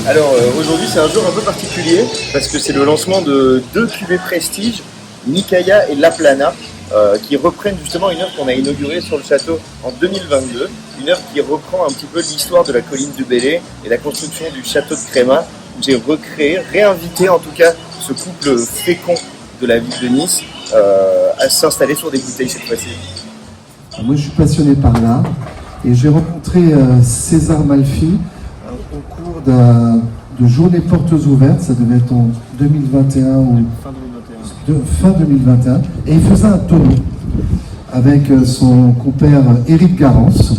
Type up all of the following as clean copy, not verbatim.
Alors aujourd'hui c'est un jour un peu particulier parce que c'est le lancement de deux cuvées Prestige, Nicaia et La Plana, qui reprennent justement une œuvre qu'on a inaugurée sur le château en 2022, une œuvre qui reprend un petit peu l'histoire de la colline du Bellay et la construction du château de Crémat, où j'ai recréé, réinvité en tout cas ce couple fécond de la ville de Nice à s'installer sur des bouteilles cette fois-ci. Moi je suis passionné par l'art et j'ai rencontré César Malfi au cours de journées portes ouvertes, ça devait être en 2021 ou fin 2021, et il faisait un tonneau avec son compère Éric Garance,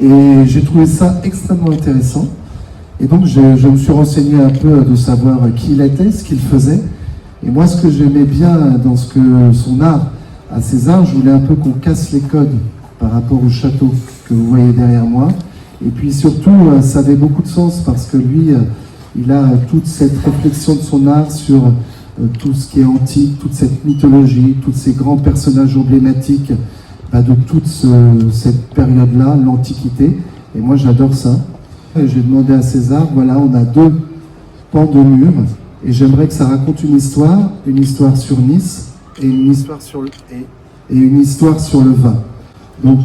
et j'ai trouvé ça extrêmement intéressant, et donc je me suis renseigné un peu de savoir qui il était, ce qu'il faisait, et moi ce que j'aimais bien dans son art à César, je voulais un peu qu'on casse les codes par rapport au château que vous voyez derrière moi. Et puis surtout, ça avait beaucoup de sens parce que lui, il a toute cette réflexion de son art sur tout ce qui est antique, toute cette mythologie, tous ces grands personnages emblématiques de toute cette période-là, l'Antiquité. Et moi, j'adore ça. J'ai demandé à César, voilà, on a deux pans de mur et j'aimerais que ça raconte une histoire sur Nice et une histoire sur le vin. Donc,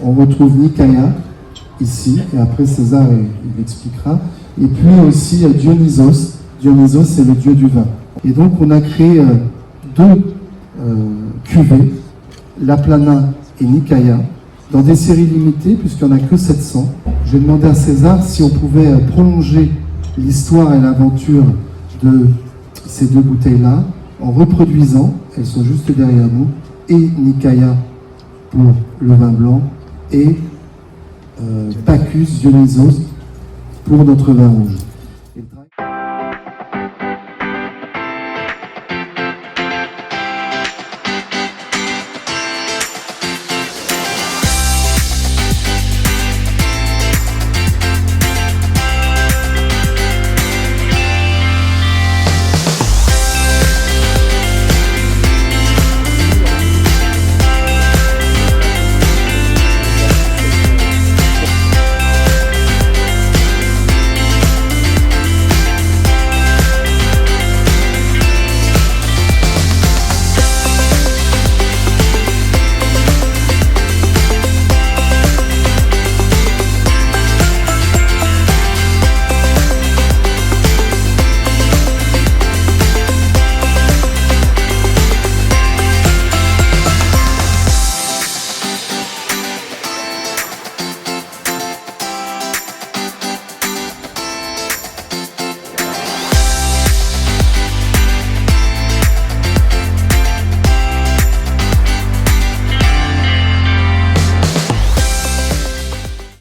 on retrouve Nicaia ici, et après César il expliquera. Et puis aussi Dionysos. Dionysos, c'est le dieu du vin. Et donc, on a créé deux cuvées, La Plana et Nicaia, dans des séries limitées, puisqu'il n'y en a que 700. J'ai demandé à César si on pouvait prolonger l'histoire et l'aventure de ces deux bouteilles-là, en reproduisant, elles sont juste derrière nous, et Nicaia pour le vin blanc, et Bacchus, Dionysos pour notre vin rouge.